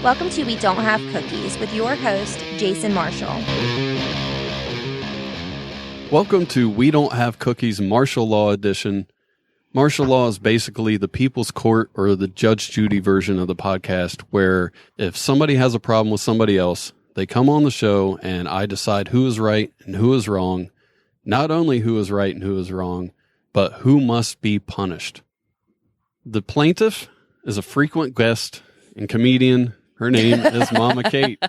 Welcome to We Don't Have Cookies with your host, Jason Marshall. Welcome to We Don't Have Cookies Martial Law Edition. Martial law is basically the people's court or the Judge Judy version of the podcast, where if somebody has a problem with somebody else, they come on the show and I decide who is right and who is wrong. Not only who is right and who is wrong, but who must be punished. The plaintiff is a frequent guest and comedian. Her name is Mama Kate.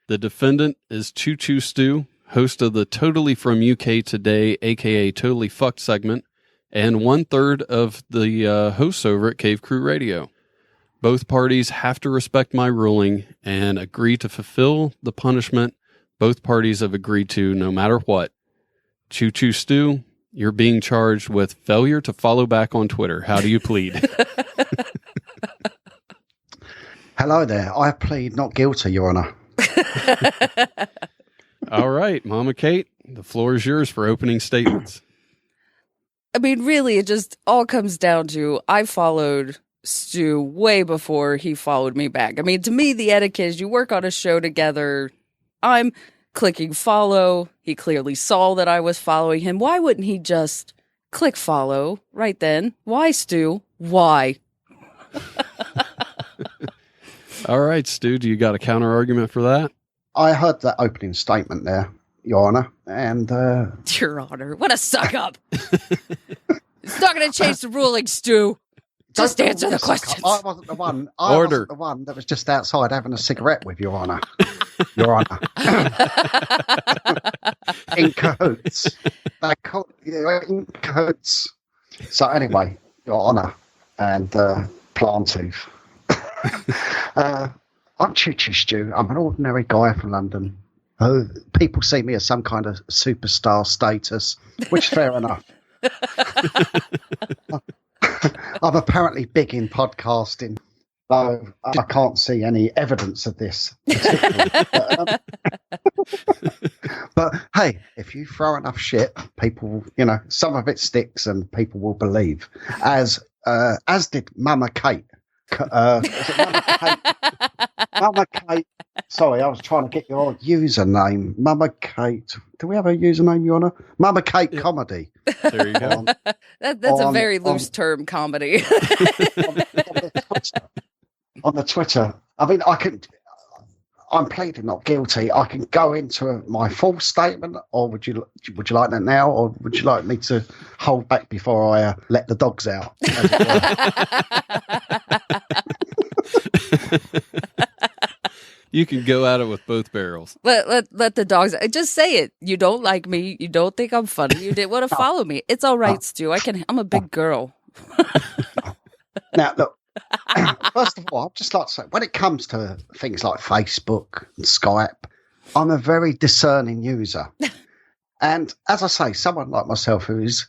The defendant is ChooChooStu, host of the Totally From UK Today, aka Totally Fucked segment, and 1/3 of the hosts over at Cave Crew Radio. Both parties have to respect my ruling and agree to fulfill the punishment both parties have agreed to no matter what. ChooChooStu, you're being charged with failure to follow back on Twitter. How do you plead? Hello there. I plead not guilty, Your Honor. All right, Mama Kate, the floor is yours for opening statements. I mean, really, it just all comes down to I followed Stu way before he followed me back. I mean, to me, the etiquette is you work on a show together. I'm clicking follow. He clearly saw that I was following him. Why wouldn't he just click follow right then? Why, Stu? Why? All right, Stu, do you got a counter argument for that? I heard that opening statement there, Your Honor, and... Your Honor, what a suck-up! It's not going to change the ruling, Stu. Just answer the questions. I wasn't the one. I wasn't the one that was just outside having a cigarette with Your Honor. Your Honor. In cahoots. They call in cahoots. So anyway, Your Honor and Plantooth. I'm ChooChooStu. I'm an ordinary guy from London. People see me as some kind of superstar status, which is fair enough. I'm apparently big in podcasting, though I can't see any evidence of this. But hey, if you throw enough shit, people, some of it sticks and people will believe. As did Mama Kate. Was it Mama Kate? Mama Kate. Sorry, I was trying to get your username. Mama Kate. Do we have a username, Your Honor? Mama Kate Comedy. There you go. That's a very loose term, comedy. On the Twitter. I mean, I'm pleading not guilty. I can go into my full statement, or would you like that now, or would you like me to hold back before I let the dogs out? As it were? You can go at it with both barrels. Let the dogs. Just say it. You don't like me. You don't think I'm funny. You didn't want to follow me. It's all right, Stu. I'm a big girl. Now, look. First of all, I'd just like to say, when it comes to things like Facebook and Skype, I'm a very discerning user. And as I say, someone like myself who is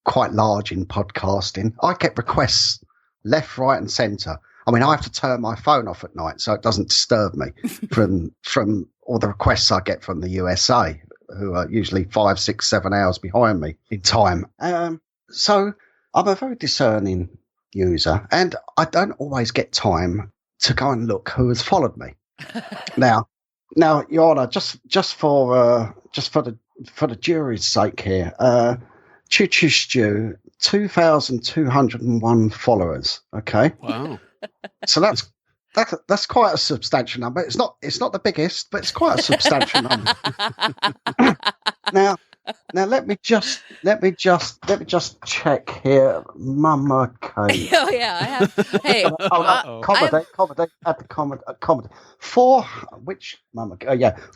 quite large in podcasting, I get requests left, right, and centre. I mean, I have to turn my phone off at night so it doesn't disturb me from all the requests I get from the USA, who are usually 5, 6, 7 hours behind me in time. So I'm a very discerning user, and I don't always get time to go and look who has followed me. Now, Your Honor, just for the jury's sake here, ChooChooStu, 2,201 followers. Okay. Wow. So that's quite a substantial number. It's not the biggest, but it's quite a substantial number. Now let me just check here, Mama Kate. Oh yeah, I have. Hey, comedy.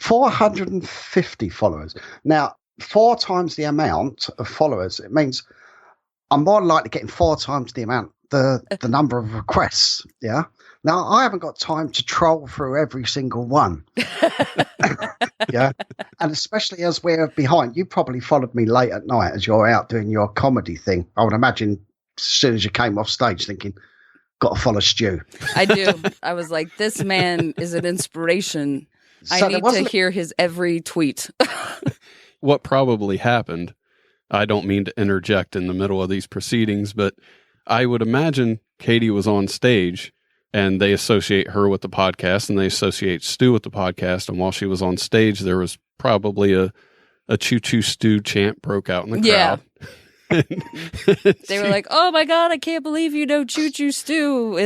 450 followers. Now, 4 times the amount of followers. It means I'm more likely getting 4 times the amount, the number of requests. Yeah. Now, I haven't got time to troll through every single one. Yeah. And especially as we're behind, you probably followed me late at night as you're out doing your comedy thing. I would imagine as soon as you came off stage thinking, got to follow Stu. I do. I was like, this man is an inspiration. So I need to hear his every tweet. What probably happened, I don't mean to interject in the middle of these proceedings, but I would imagine Katie was on stage and they associate her with the podcast, and they associate Stu with the podcast. And while she was on stage, there was probably a ChooChooStu chant broke out in the crowd. They were like, "Oh my god, I can't believe you know ChooChooStu,"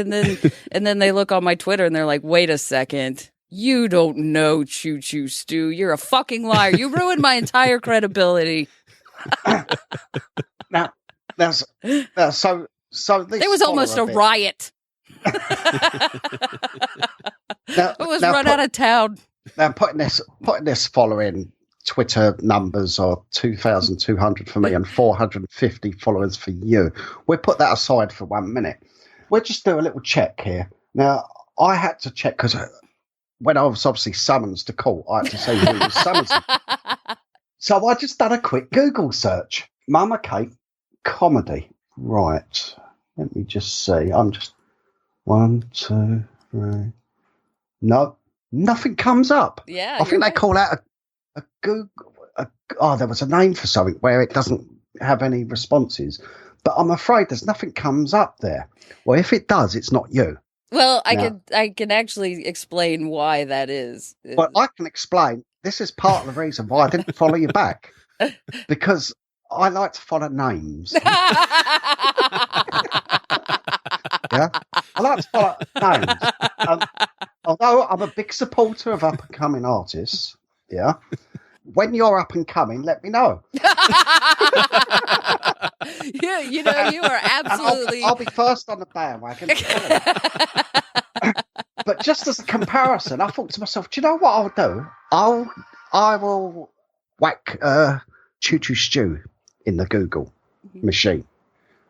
and then they look on my Twitter and they're like, "Wait a second, you don't know ChooChooStu. You're a fucking liar. You ruined my entire credibility." Now, so there was almost a riot. It was run out of town. Now, putting this following Twitter numbers are 2,200 for me and 450 followers for you. We'll put that aside for 1 minute. We'll just do a little check here. Now, I had to check because when I was obviously summoned to court, I had to say who was summoned. So I just done a quick Google search. Mama Kate comedy. Right. Let me just see. I'm just 1, 2, 3. No, nothing comes up. Yeah. I think they call out a Google. There was a name for something where it doesn't have any responses. But I'm afraid there's nothing comes up there. Well, if it does, it's not you. Well, I can actually explain why that is. Well, I can explain. This is part of the reason why I didn't follow you back. Because I like to follow names. Yeah, I like to follow names. Although I'm a big supporter of up-and-coming artists, yeah, when you're up and coming, let me know. Yeah, you know, you are absolutely... I'll be first on the bandwagon. But just as a comparison, I thought to myself, do you know what I'll do? I will whack ChooChooStu in the Google machine.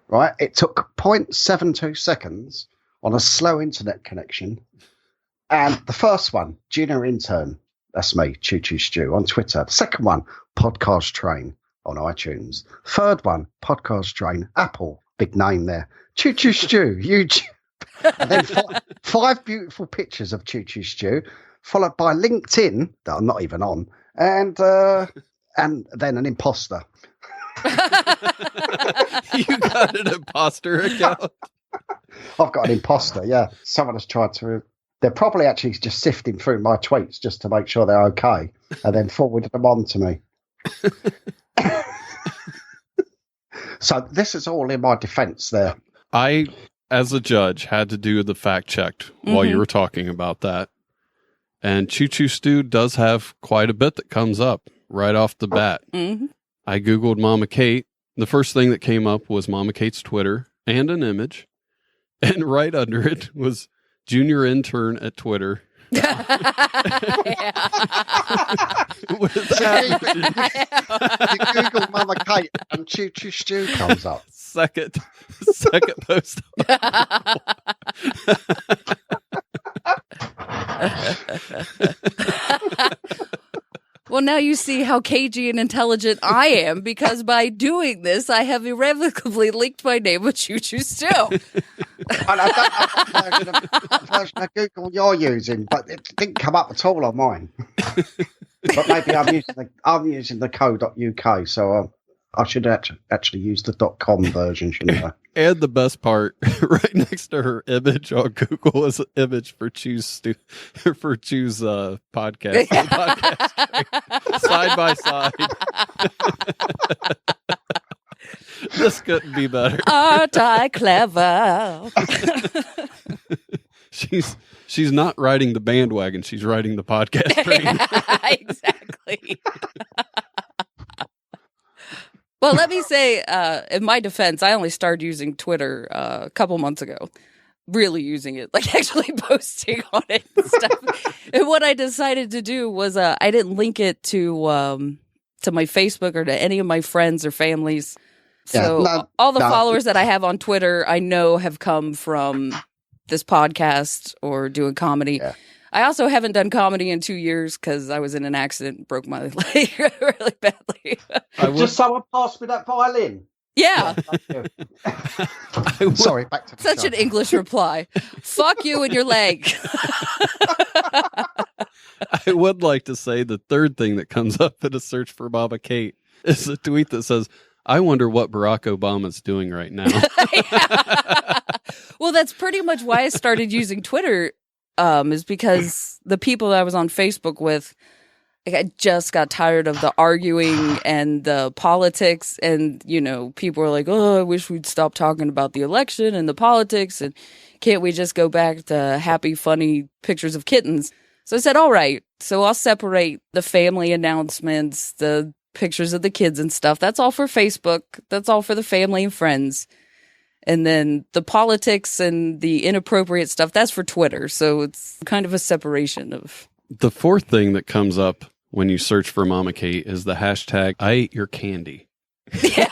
Right? It took 0.72 seconds on a slow internet connection. And the first one, Junior Intern, that's me, ChooChooStu on Twitter. The second one, Podcast Train on iTunes. Third one, Podcast Train, Apple, big name there. ChooChooStu, YouTube. And then five beautiful pictures of ChooChooStu, followed by LinkedIn, that I'm not even on, and then an imposter. You got an imposter account? I've got an imposter, yeah. Someone has tried to... They're probably actually just sifting through my tweets just to make sure they're okay, and then forwarded them on to me. So this is all in my defense there. I, as a judge, had to do the fact check while you were talking about that. And ChooChooStu does have quite a bit that comes up right off the bat. Mm-hmm. I Googled Mama Kate. The first thing that came up was Mama Kate's Twitter and an image. And right under it was Junior Intern at Twitter. You Google Mama Kate and ChooChooStu comes up. Second post. Well, now you see how cagey and intelligent I am, because by doing this, I have irrevocably linked my name with ChooChooStu. And I don't know what version of Google you're using, but it didn't come up at all on mine. But maybe I'm using the co.uk, so I should actually use the .com version, shouldn't I? And the best part, right next to her image on Google is an image for Choose podcast. Podcast side by side. This couldn't be better. Aren't I clever? She's not riding the bandwagon. She's riding the podcast train. Exactly. Well, let me say, in my defense, I only started using Twitter a couple months ago. Really using it, like actually posting on it and stuff. And what I decided to do was I didn't link it to my Facebook or to any of my friends or families. So all the followers that I have on Twitter, I know have come from this podcast or doing comedy. Yeah. I also haven't done comedy in 2 years because I was in an accident and broke my leg really badly. Just someone passed me that violin. Yeah. Sorry, back to the Such show. an English reply. Fuck you and your leg. I would like to say the third thing that comes up in a search for Mama Kate is a tweet that says, I wonder what Barack Obama's doing right now. Well, that's pretty much why I started using Twitter, is because the people that I was on Facebook with, like, I just got tired of the arguing and the politics. And, you know, people were like, oh, I wish we'd stop talking about the election and the politics. And can't we just go back to happy, funny pictures of kittens? So I said, all right. So I'll separate the family announcements, the pictures of the kids and stuff. That's all for Facebook. That's all for the family and friends. And then the politics and the inappropriate stuff, that's for Twitter. So it's kind of a separation of... The fourth thing that comes up when you search for Mama Kate is the hashtag, I ate your candy. Yeah.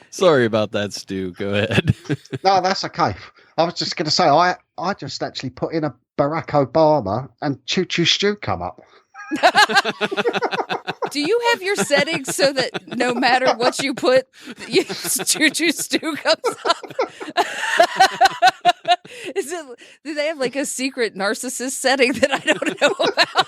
Sorry about that, Stu. Go ahead. No, that's okay. I was just going to say, I just actually put in a Barack Obama and ChooChooStu come up. Do you have your settings so that no matter what you put, ChooChooStu comes up? Do they have like a secret narcissist setting that I don't know about?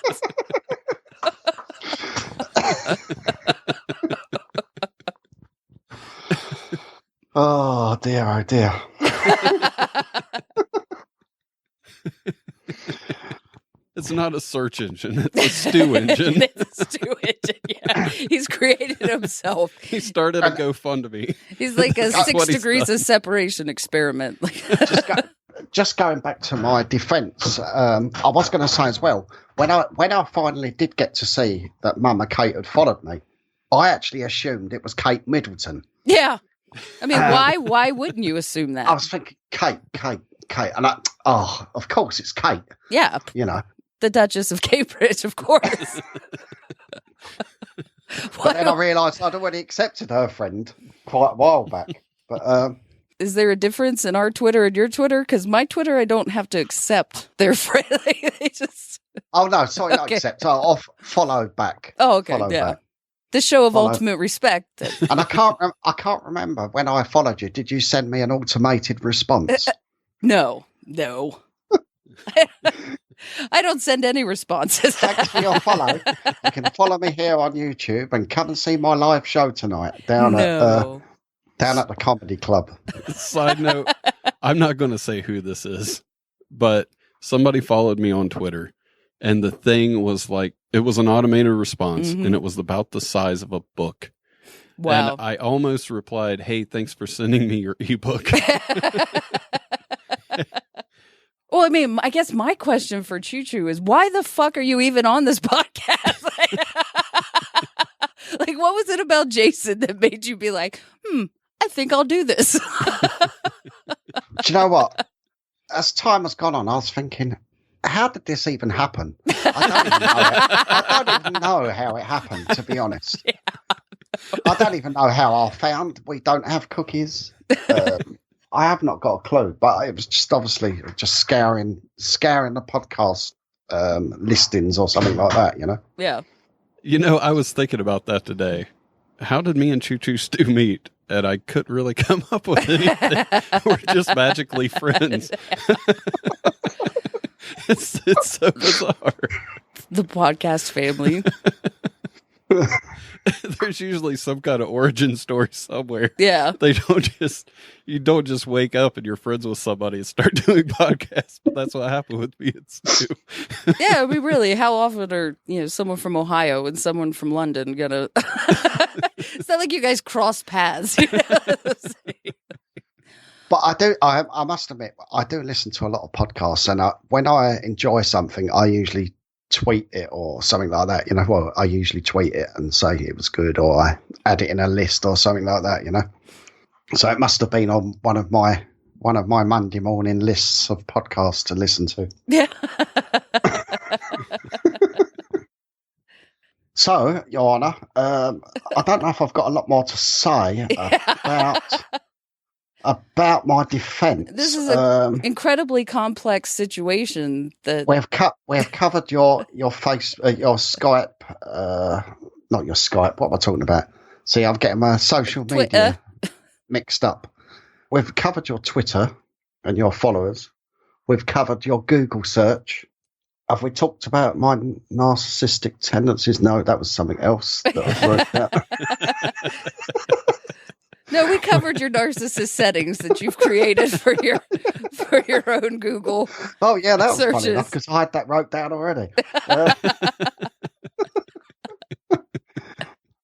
Oh dear, It's not a search engine. It's a stew engine. It's a stew engine, yeah. He's created himself. He started a GoFundMe. He's like a 6 degrees of separation experiment. Just going back to my defence, I was going to say as well, when I finally did get to see that Mama Kate had followed me, I actually assumed it was Kate Middleton. Yeah. I mean, why wouldn't you assume that? I was thinking, Kate. And of course it's Kate. Yeah. You know. The Duchess of Cambridge, of course. But then I realised I'd already accepted her friend quite a while back. But is there a difference in our Twitter and your Twitter? Because my Twitter, I don't have to accept their friend. They just... Oh, no, sorry, not Okay. accept. I'll follow back. Oh, okay, Follow yeah. back. The show of Follow. ultimate respect. And I can't remember when I followed you. Did you send me an automated response? No. I don't send any responses. Thanks for your follow. You can follow me here on YouTube and come and see my live show tonight down at the comedy club. Side note, I'm not going to say who this is, but somebody followed me on Twitter, and the thing was like, it was an automated response, and it was about the size of a book. Wow. And I almost replied, hey, thanks for sending me your ebook. Well, I mean, I guess my question for Choo is, why the fuck are you even on this podcast? Like, what was it about Jason that made you be like, I think I'll do this? Do you know what? As time has gone on, I was thinking, how did this even happen? I don't even know how it happened, to be honest. Yeah. I don't even know how I found we don't have cookies. I have not got a clue, but it was just obviously just scouring the podcast listings or something like that, you know? Yeah. You know, I was thinking about that today. How did me and ChooChooStu meet? And I couldn't really come up with anything. We're just magically friends. It's so bizarre. The podcast family. There's usually some kind of origin story somewhere. Yeah. You don't just wake up and you're friends with somebody and start doing podcasts. But that's what happened with me and Stu. Yeah, I mean, really, how often are, someone from Ohio and someone from London gonna... It's not like you guys cross paths. But I must admit, I do listen to a lot of podcasts, and when I enjoy something, I usually tweet it or something like that. Well, I usually tweet it and say it was good, or I add it in a list or something like that. So it must have been on one of my Monday morning lists of podcasts to listen to. Yeah. So, Your Honour, I don't know if I've got a lot more to say about my defence. This is an incredibly complex situation that we've covered your face, your Skype, not your Skype. What am I talking about? See, I'm getting my social media mixed up. We've covered your Twitter and your followers. We've covered your Google search. Have we talked about my narcissistic tendencies? No, that was something else that I wrote down. No, we covered your narcissist settings that you've created for your own Google. Oh yeah, that was searches. funny enough because I had that wrote down already.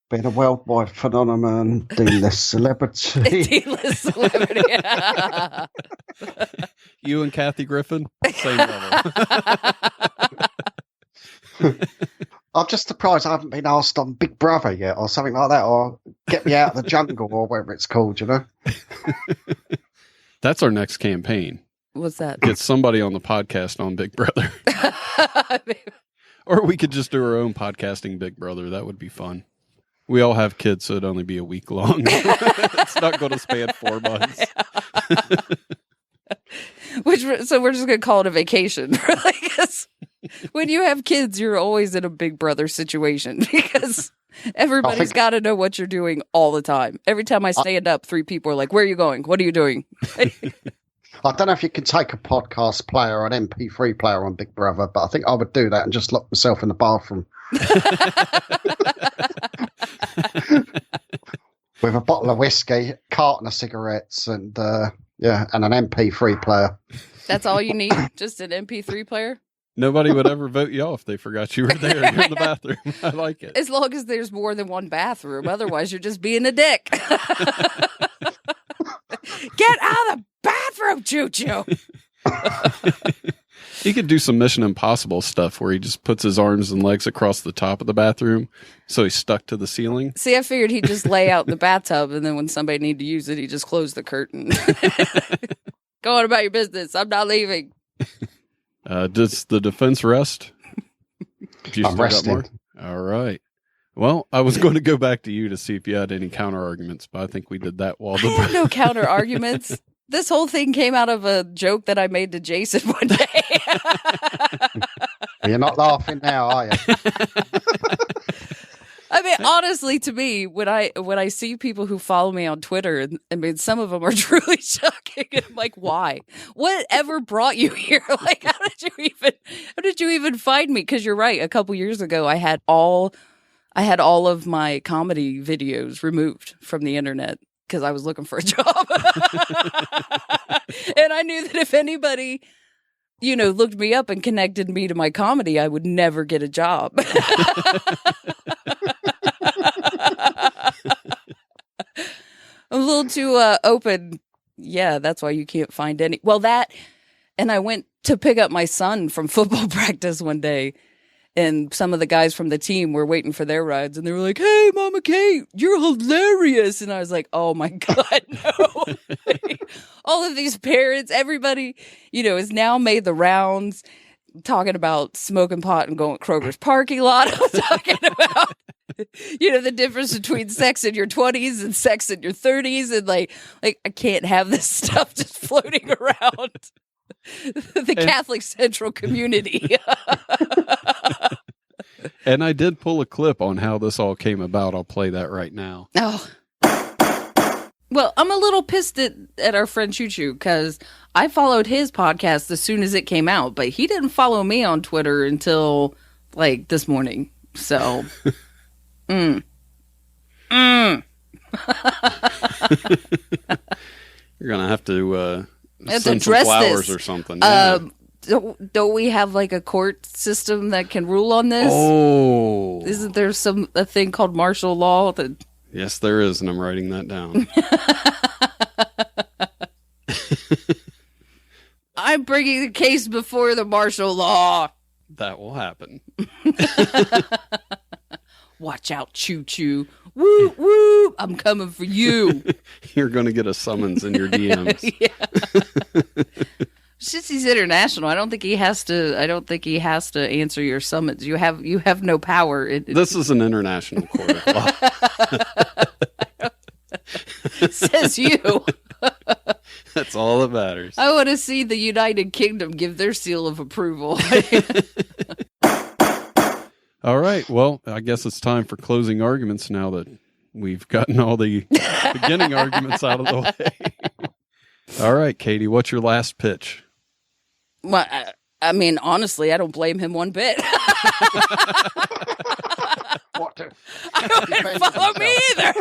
Being a worldwide phenomenon, D-list celebrity. D-list celebrity. You and Kathy Griffin, same level. I'm just surprised I haven't been asked on Big Brother yet or something like that, or Get Me Out of the Jungle or whatever it's called, you know? That's our next campaign. What's that? Get somebody on the podcast on Big Brother. Or we could just do our own podcasting Big Brother. That would be fun. We all have kids, so it'd only be a week long. It's not going to span 4 months. So we're just going to call it a vacation. Because when you have kids, you're always in a Big Brother situation because everybody's got to know what you're doing all the time. Every time I stand up, 3 people are like, where are you going? What are you doing? I don't know if you can take a podcast player or an MP3 player on Big Brother, but I think I would do that and just lock myself in the bathroom. With a bottle of whiskey, carton of cigarettes, and and an MP3 player. That's all you need? Just an MP3 player? Nobody would ever vote you off. They forgot you were there. You're in the bathroom. I like it. As long as there's more than one bathroom. Otherwise, you're just being a dick. Get out of the bathroom, Choo-Choo. He could do some Mission Impossible stuff where he just puts his arms and legs across the top of the bathroom so he's stuck to the ceiling. See, I figured he'd just lay out in the bathtub, and then when somebody needed to use it, he'd just close the curtain. Go on about your business. I'm not leaving. Does the defense rest? I'm resting. All right. Well, I was going to go back to you to see if you had any counter arguments, but I think we did that while I have no counter arguments. This whole thing came out of a joke that I made to Jason one day. You're not laughing now, are you? I mean, honestly, to me, when I see people who follow me on Twitter, I mean, some of them are truly shocking. And I'm like, why? Whatever brought you here? Like, how did you even find me? Because you're right. A couple years ago, I had all of my comedy videos removed from the internet because I was looking for a job. And I knew that if anybody, looked me up and connected me to my comedy, I would never get a job. I'm a little too open. Yeah, that's why you can't find any. Well, and I went to pick up my son from football practice one day. And some of the guys from the team were waiting for their rides, and they were like, "Hey, Mama Kate, you're hilarious!" And I was like, "Oh my God, no!" All of these parents, everybody, has now made the rounds, talking about smoking pot and going to Kroger's parking lot. I'm talking about, the difference between sex in your 20s and sex in your 30s, and like I can't have this stuff just floating around the Catholic Central community. And I did pull a clip on how this all came about. I'll play that right now. Oh. Well, I'm a little pissed at our friend Choo-Choo because I followed his podcast as soon as it came out, but he didn't follow me on Twitter until like this morning. So, You're going to have to send some flowers or something. Yeah. Don't we have like a court system that can rule on this? Oh, isn't there a thing called martial law? Yes, there is, and I'm writing that down. I'm bringing the case before the martial law. That will happen. Watch out, Choo-Choo. Woo, woo. I'm coming for you. You're going to get a summons in your DMs. Yeah. Since he's international, I don't think he has to answer your summons. You have no power. This is an international court of law. Says you. That's all that matters. I want to see the United Kingdom give their seal of approval. All right. Well, I guess it's time for closing arguments now that we've gotten all the beginning arguments out of the way. All right, Katie, what's your last pitch? I mean, honestly, I don't blame him one bit. What do? I wouldn't follow me either.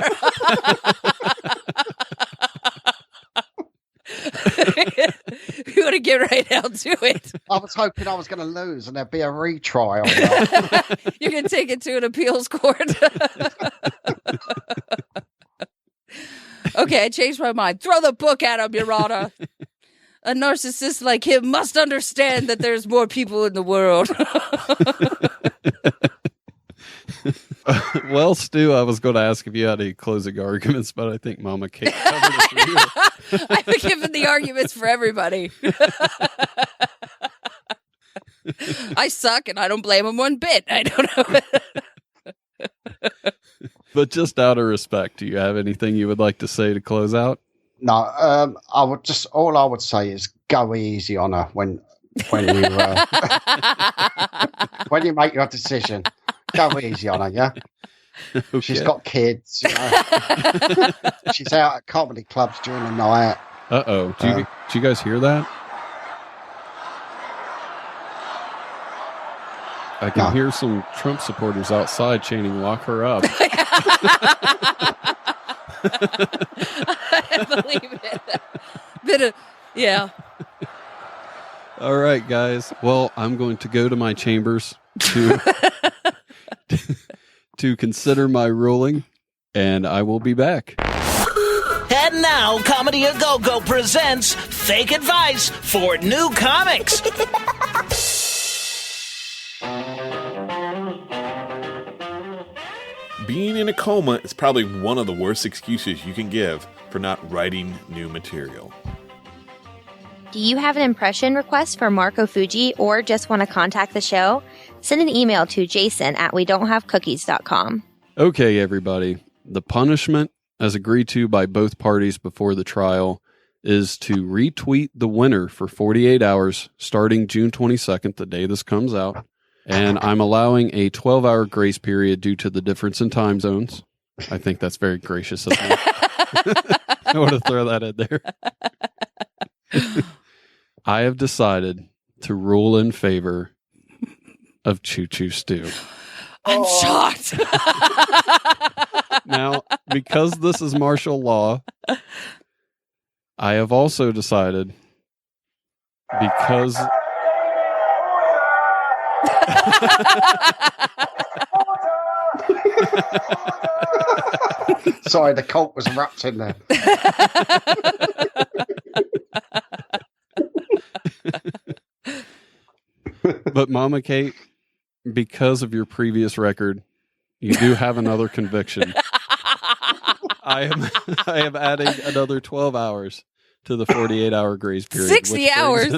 You want to get right down to it. I was hoping I was going to lose and there'd be a retry on that. You can take it to an appeals court. Okay, I changed my mind. Throw the book at him, Your Honor. A narcissist like him must understand that there's more people in the world. Well, Stu, I was going to ask if you had any closing arguments, but I think Mama Kate covered it for you. I've given the arguments for everybody. I suck, and I don't blame him one bit. I don't know. But just out of respect, do you have anything you would like to say to close out? No, all I would say is go easy on her when you when you make your decision. Go easy on her, yeah. Okay. She's got kids. You know? She's out at comedy clubs during the night. Uh-oh. Do you guys hear that? I can hear some Trump supporters outside chanting, "Lock her up." I believe it. Yeah. All right, guys. Well, I'm going to go to my chambers to to consider my ruling, and I will be back. And now, Comedy A Go-Go presents Fake Advice for New Comics. Being in a coma is probably one of the worst excuses you can give for not writing new material. Do you have an impression request for Marco Fuji or just want to contact the show? Send an email to jason@wedon'thavecookies.com. Okay, everybody. The punishment, as agreed to by both parties before the trial, is to retweet the winner for 48 hours starting June 22nd, the day this comes out. And I'm allowing a 12-hour grace period due to the difference in time zones. I think that's very gracious of me. I want to throw that in there. I have decided to rule in favor of ChooChooStu. I'm shocked. Now, because this is martial law, I have also decided, because... Sorry, the cult was erupting there. But Mama Kate, because of your previous record, you do have another conviction. I am adding another 12 hours to the 48-hour grace period. 60 hours.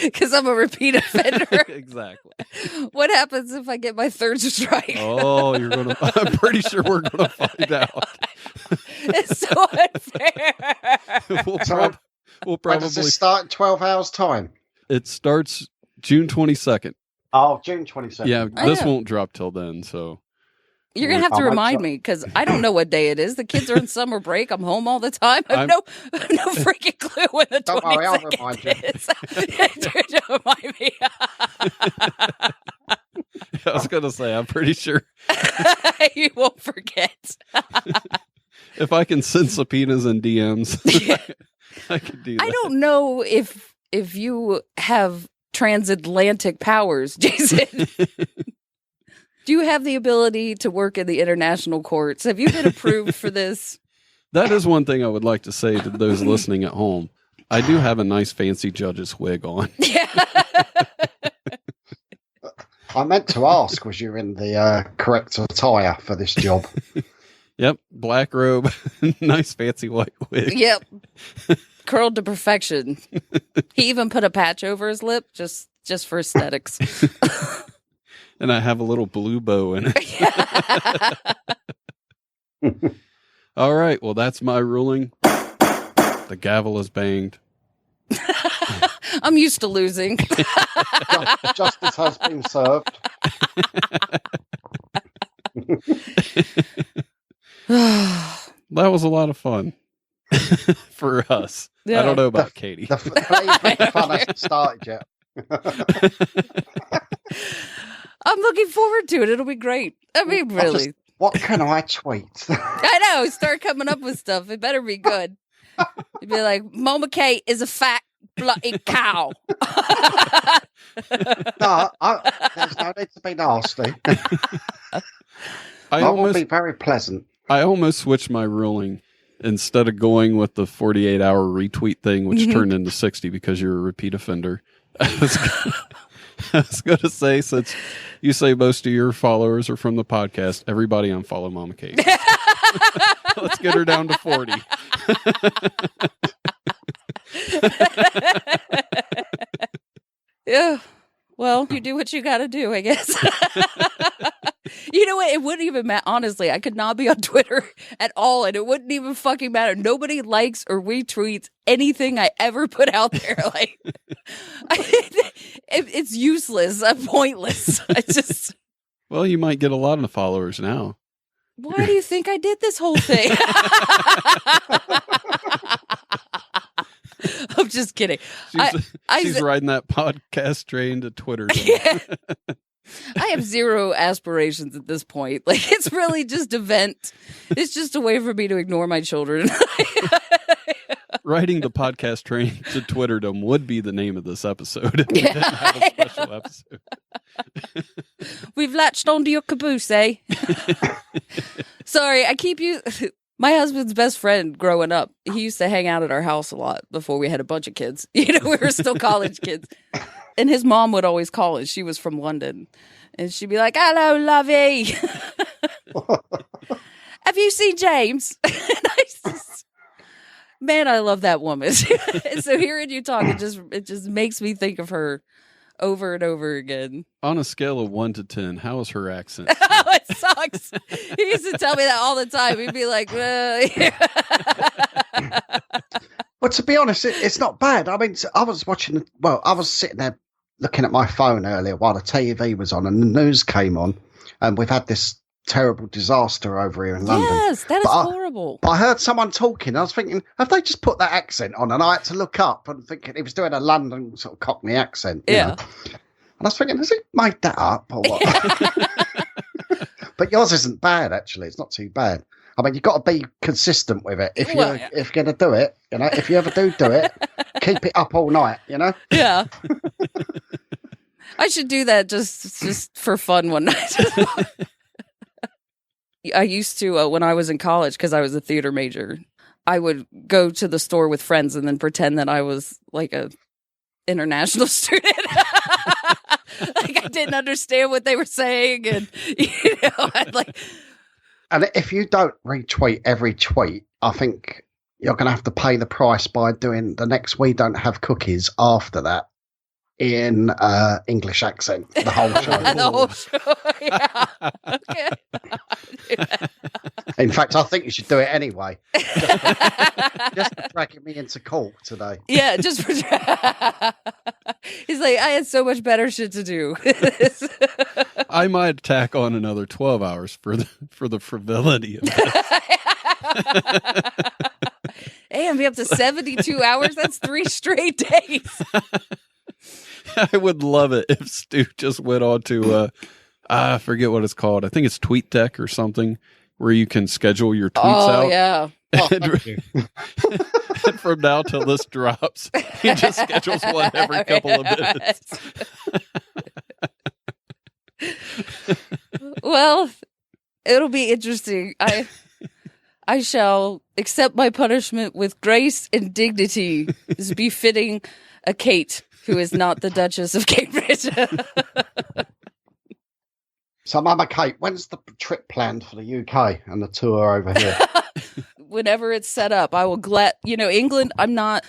Because I'm a repeat offender. Exactly. What happens if I get my third strike? Oh, I'm pretty sure we're gonna find out. It's so unfair. We'll When does probably this start in 12 hours' time? It starts June 22nd. Oh, June 22nd. Yeah, I this know. won't drop till then, so You're going to have to I'll make remind sure. me because I don't know what day it is. The kids are in summer break. I'm home all the time. I have no freaking clue when the Don't worry, I'll 22nd remind you. is. Don't remind me. I was gonna say I'm pretty sure You won't forget. if I can send subpoenas and DMs, I can do that. I don't know if you have transatlantic powers, Jason. Do you have the ability to work in the international courts? Have you been approved for this? That is one thing I would like to say to those listening at home. I do have a nice fancy judge's wig on. Yeah. I meant to ask, was you in the correct attire for this job? Yep, black robe, nice fancy white wig. Yep. Curled to perfection. He even put a patch over his lip just for aesthetics. And I have a little blue bow in it. All right, well, that's my ruling. The gavel is banged. I'm used to losing. Justice has been served. That was a lot of fun. for us. Yeah. I don't know about Katie. The fun hasn't started yet. I'm looking forward to it. It'll be great. I mean, really. What can I tweet? I know. Start coming up with stuff. It better be good. You'd be like, Mama Kate is a fat, bloody cow. No, there's no need to be nasty. I will be very pleasant. I almost switched my ruling. Instead of going with the 48-hour retweet thing, which turned into 60 because you're a repeat offender. I was going to say, since you say most of your followers are from the podcast, everybody unfollow Mama Kate. Let's get her down to 40. Yeah. Well, you do what you got to do, I guess. You know what? It wouldn't even matter. Honestly, I could not be on Twitter at all, and it wouldn't even fucking matter. Nobody likes or retweets anything I ever put out there. Like, it's useless. I'm pointless. I just. Well, you might get a lot of followers now. Why do you think I did this whole thing? I'm just kidding. She's riding that podcast train to Twitter. Yeah. I have zero aspirations at this point. Like, it's really just a vent. It's just a way for me to ignore my children. Riding the podcast train to Twitterdom would be the name of this episode if we didn't have a special episode. We've latched onto your caboose, eh? Sorry, my husband's best friend growing up, he used to hang out at our house a lot before we had a bunch of kids. You know, we were still college kids. And his mom would always call us. She was from London. And she'd be like, "Hello, lovey. Have you seen James?" Man, I love that woman. And so hearing you talk, it just makes me think of her over and over again. On a scale of 1 to 10, how is her accent? Oh, it sucks. He used to tell me that all the time. He'd be like, Well, to be honest, it's not bad. I mean, I was sitting there looking at my phone earlier while the TV was on and the news came on, and we've had this terrible disaster over here in London. Yes, that is horrible. But I heard someone talking. I was thinking, have they just put that accent on? And I had to look up and thinking he was doing a London sort of Cockney accent. You know? And I was thinking, has he made that up or what? But yours isn't bad, actually. It's not too bad. I mean, you've got to be consistent with it. If you're going to do it, you know, if you ever do it, keep it up all night, you know? Yeah. I should do that just for fun one night. I used to, when I was in college, because I was a theater major, I would go to the store with friends and then pretend that I was like a international student. Like I didn't understand what they were saying. And, you know, I'd like... And if you don't retweet every tweet, I think you're going to have to pay the price by doing the next We Don't Have Cookies after that in English accent, the whole show. The whole show, yeah. Okay. In fact, I think you should do it anyway. Just for dragging me into court today. Yeah, just for... He's like, I had so much better shit to do. I might tack on another 12 hours for the frivolity of this. Hey, I'm up to 72 hours. That's 3 straight days. I would love it if Stu just went on to, I forget what it's called. I think it's TweetDeck or something, where you can schedule your tweets out. Oh, yeah. And from now till this drops, he just schedules one every couple of minutes. Well, it'll be interesting. I shall accept my punishment with grace and dignity, as befitting a Kate who is not the Duchess of Cambridge. So, Mama Kate, when's the trip planned for the UK and the tour over here? Whenever it's set up, I will England, I'm not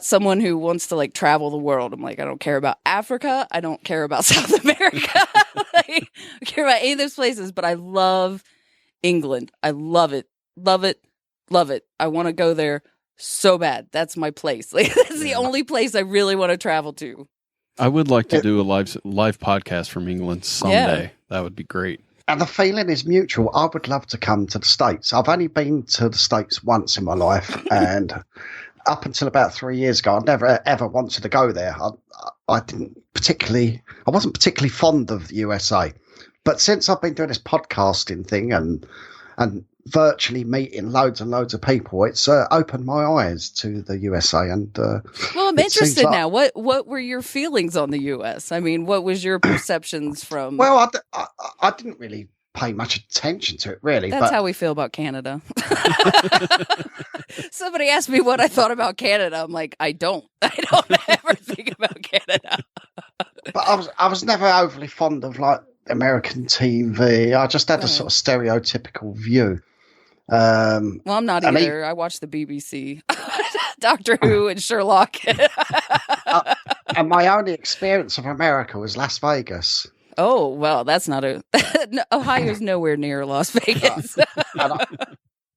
someone who wants to like travel the world. I'm like, I don't care about Africa. I don't care about South America. I care about any of those places, but I love England. I love it. Love it. Love it. I want to go there so bad. That's my place. Like, that's the only place I really want to travel to. I would like to do a live podcast from England someday. Yeah. That would be great. And the feeling is mutual. I would love to come to the States. I've only been to the States once in my life, and up until about 3 years ago, I never ever wanted to go there. I wasn't particularly fond of the USA. But since I've been doing this podcasting thing and virtually meeting loads and loads of people, it's opened my eyes to the USA. And well, I'm interested now. What were your feelings on the US? I mean, what was your perceptions from? Well, I didn't really pay much attention to it, really. That's how we feel about Canada. Somebody asked me what I thought about Canada. I'm like, I don't ever think about Canada. But I was never overly fond of like American TV. I just had a sort of stereotypical view. Well, I'm not either. I watch the BBC, Doctor Who, and Sherlock. And my only experience of America was Las Vegas. Oh, well, that's not Ohio's nowhere near Las Vegas.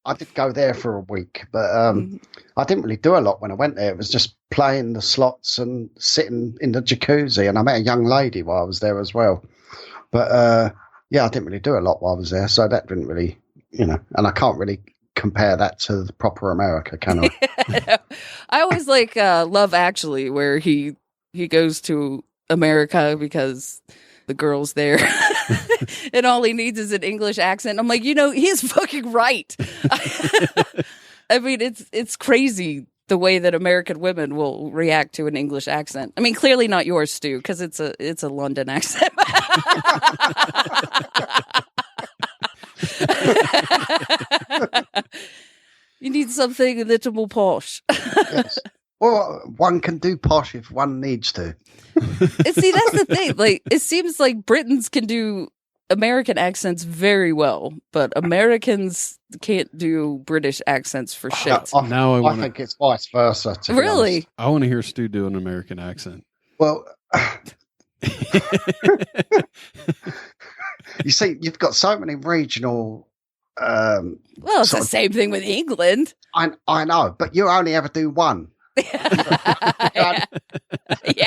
I did go there for a week, but I didn't really do a lot when I went there. It was just playing the slots and sitting in the jacuzzi, and I met a young lady while I was there as well. But I didn't really do a lot while I was there, so that didn't really, and I can't really compare that to the proper America, can I? I always like Love Actually, where he goes to America because the girl's there and all he needs is an English accent. I'm like, he's fucking right. I mean, it's crazy the way that American women will react to an English accent. I mean, clearly not yours, Stu, because it's a London accent. You need something a little more posh. Yes. Well, one can do posh if one needs to. And see, that's the thing. Like, it seems like Britons can do American accents very well, but Americans can't do British accents for shit. I think it's vice versa. Really? I want to hear Stu do an American accent. Well, you see, you've got so many regional. Well, it's the same thing with England. I know, but you only ever do one. Yeah.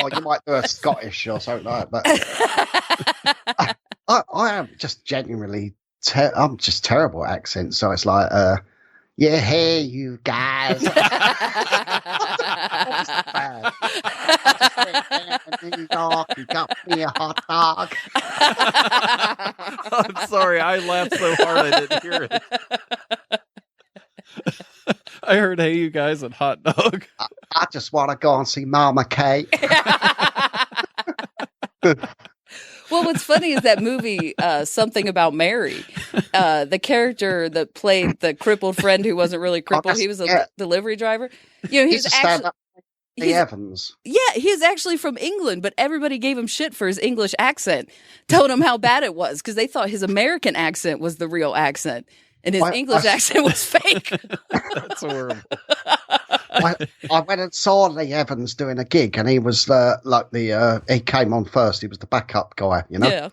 Or you might do a Scottish or something like that. But I am just genuinely, I'm just terrible at accents. So it's like, yeah, hey, you guys. New York, you got me a hot dog. I'm sorry, I laughed so hard I didn't hear it. I heard, hey, you guys, and hot dog. I just want to go and see Mama Kate. Well, what's funny is that movie, Something About Mary. The character that played the crippled friend who wasn't really crippled, he was a delivery driver. He's actually Evans. Yeah, he's actually from England, but everybody gave him shit for his English accent, told him how bad it was because they thought his American accent was the real accent. And his English accent was fake. That's horrible. I went and saw Lee Evans doing a gig, and he was he came on first. He was the backup guy, Yeah.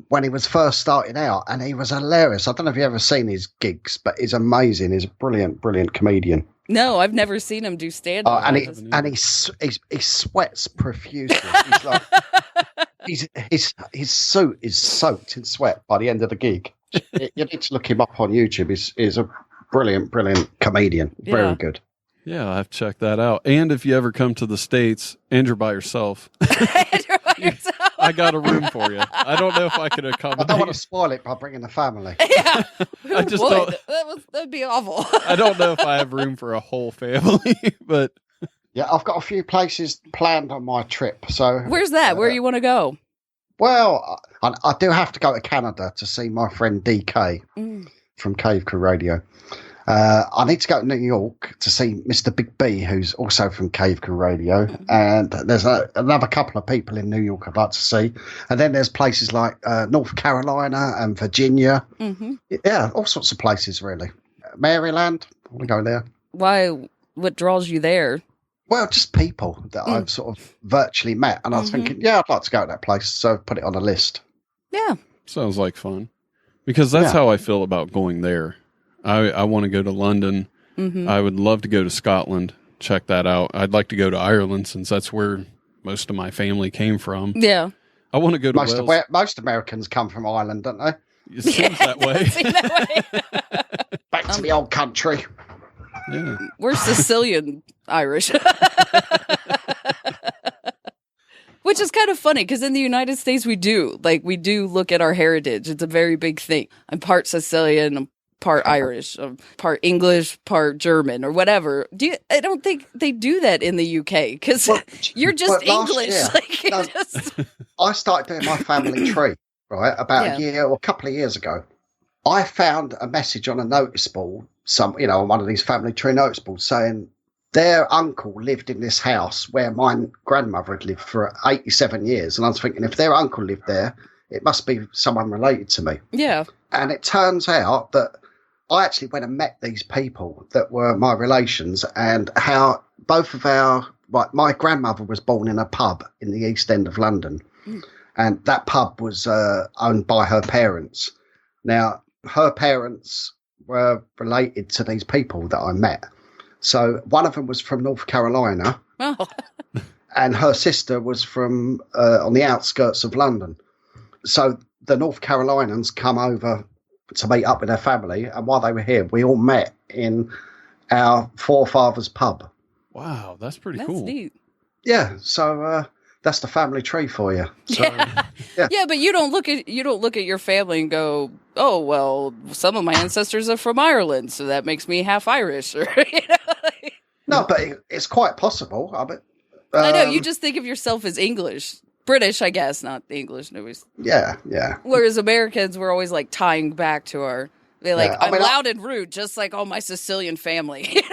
When he was first starting out, and he was hilarious. I don't know if you've ever seen his gigs, but he's amazing. He's a brilliant, brilliant comedian. No, I've never seen him do stand-up. He sweats profusely. He's like, his suit is soaked in sweat by the end of the gig. You need to look him up on YouTube. He's a brilliant, brilliant comedian. Very good. Yeah, I'll have to check that out. And if you ever come to the States and you're by yourself, I got a room for you. I don't know if I can accommodate. I don't want to spoil it by bringing the family. Yeah, I just don't. That'd be awful. I don't know if I have room for a whole family, but yeah, I've got a few places planned on my trip. So where's that? Where you want to go? Well, I do have to go to Canada to see my friend DK from Cave Crew Radio. I need to go to New York to see Mr. Big B, who's also from Cave Crew Radio. And there's another couple of people in New York I'd like to see. And then there's places like North Carolina and Virginia. Mm-hmm. Yeah, all sorts of places, really. Maryland, I want to go there. Why? What draws you there? Well, just people that I've sort of virtually met. And I was thinking, I'd like to go to that place. So put it on a list. Yeah. Sounds like fun. Because that's how I feel about going there. I want to go to London. Mm-hmm. I would love to go to Scotland, check that out. I'd like to go to Ireland since that's where most of my family came from. Yeah. I want to go to Wales. Most Americans come from Ireland, don't they? It seems that way. Back to the old country. Yeah. We're Sicilian Irish. Which is kind of funny because in the United States we do look at our heritage. It's a very big thing. I'm part Sicilian, I'm part Irish, I'm part English, part German, or whatever. I don't think they do that in the UK because you're just English. I started doing my family tree right about a year or a couple of years ago. I found a message on a notice board, on one of these family tree notice boards, saying their uncle lived in this house where my grandmother had lived for 87 years. And I was thinking, if their uncle lived there, it must be someone related to me. Yeah. And it turns out that I actually went and met these people that were my relations, and how both of my grandmother was born in a pub in the East End of London. And that pub was owned by her parents. Now, her parents were related to these people that I met. So one of them was from North Carolina, and her sister was from on the outskirts of London. So the North Carolinians come over to meet up with their family, and while they were here, we all met in our forefathers' pub. Wow, that's pretty cool. That's neat. Yeah, so that's the family tree for you. So, yeah, but you don't look at your family and go, oh well, some of my ancestors are from Ireland, so that makes me half Irish. Or No, but it's quite possible. I know you just think of yourself as English, British, I guess, not English. Yeah. Whereas Americans, we're always like tying back to I'm loud and rude, just like all my Sicilian family.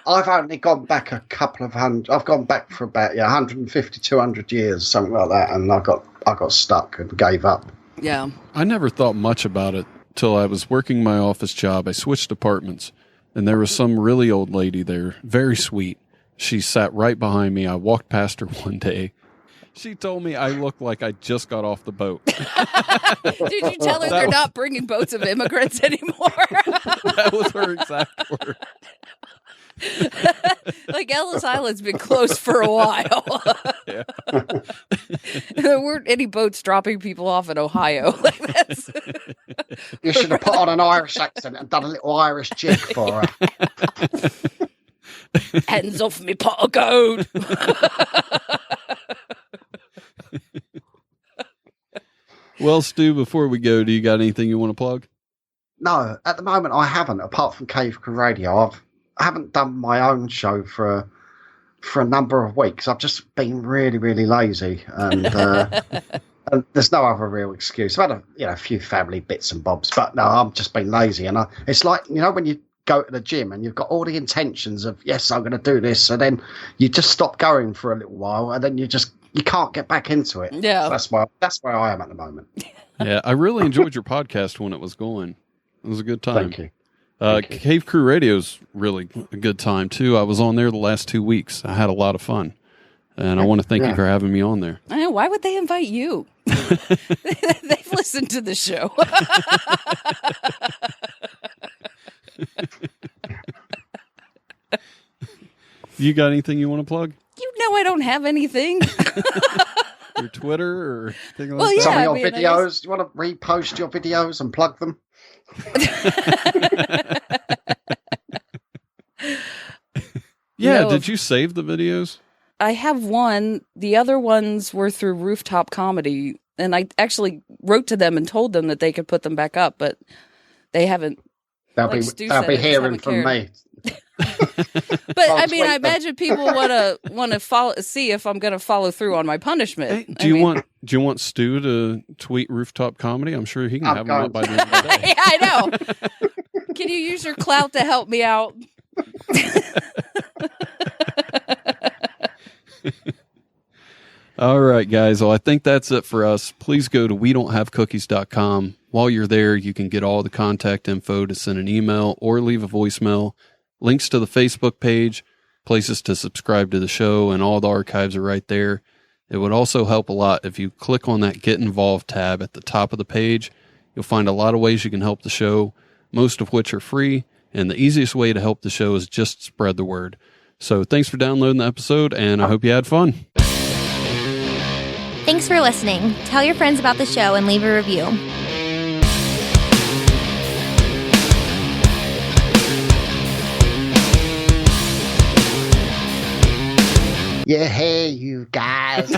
I've only gone back a couple of hundred. I've gone back for about 150, 200 years, something like that, and I got stuck and gave up. Yeah, I never thought much about it till I was working my office job. I switched apartments, and there was some really old lady there, very sweet. She sat right behind me. I walked past her one day. She told me I looked like I just got off the boat. Did you tell her they're not bringing boats of immigrants anymore? That was her exact word. Like Ellis Island's been closed for a while. Yeah. There weren't any boats dropping people off in Ohio. You should have put on an Irish accent and done a little Irish jig for her. Hands off me, pot of gold. Well, Stu, before we go, do you got anything you want to plug? No, at the moment I haven't, apart from Cave Crew Radio. I haven't done my own show for a number of weeks. I've just been really, really lazy, and there's no other real excuse. I've had a few family bits and bobs, but no, I've just been lazy. And it's like, when you go to the gym and you've got all the intentions of, yes, I'm going to do this, and then you just stop going for a little while, and then you can't get back into it. Yeah, so that's where I am at the moment. Yeah, I really enjoyed your podcast when it was going. It was a good time. Thank you. Cave Crew Radio's really a good time too. I was on there the last 2 weeks. I had a lot of fun, and I want to thank you for having me on there. I know, why would they invite you? They've listened to the show. You got anything you want to plug? You know I don't have anything. Your Twitter or anything like that? Some of your videos. Do you want to repost your videos and plug them? Yeah, did you save the videos? I have one. The other ones were through Rooftop Comedy, and I actually wrote to them and told them that they could put them back up, but they haven't. They'll be hearing from me. But I mean, I imagine people want to follow, see if I'm going to follow through on my punishment. Hey, do you want Stu to tweet Rooftop Comedy? I'm sure he can have them up by the end of the day. Yeah, I know. Can you use your clout to help me out? All right, guys. Well, I think that's it for us. Please go to wedon'thavecookies.com. While you're there, you can get all the contact info to send an email or leave a voicemail. Links to the Facebook page, places to subscribe to the show, and all the archives are right there. It would also help a lot if you click on that Get Involved tab at the top of the page. You'll find a lot of ways you can help the show, most of which are free, and the easiest way to help the show is just spread the word. So thanks for downloading the episode, and I hope you had fun. Thanks for listening. Tell your friends about the show and leave a review. Yeah, hey, you guys.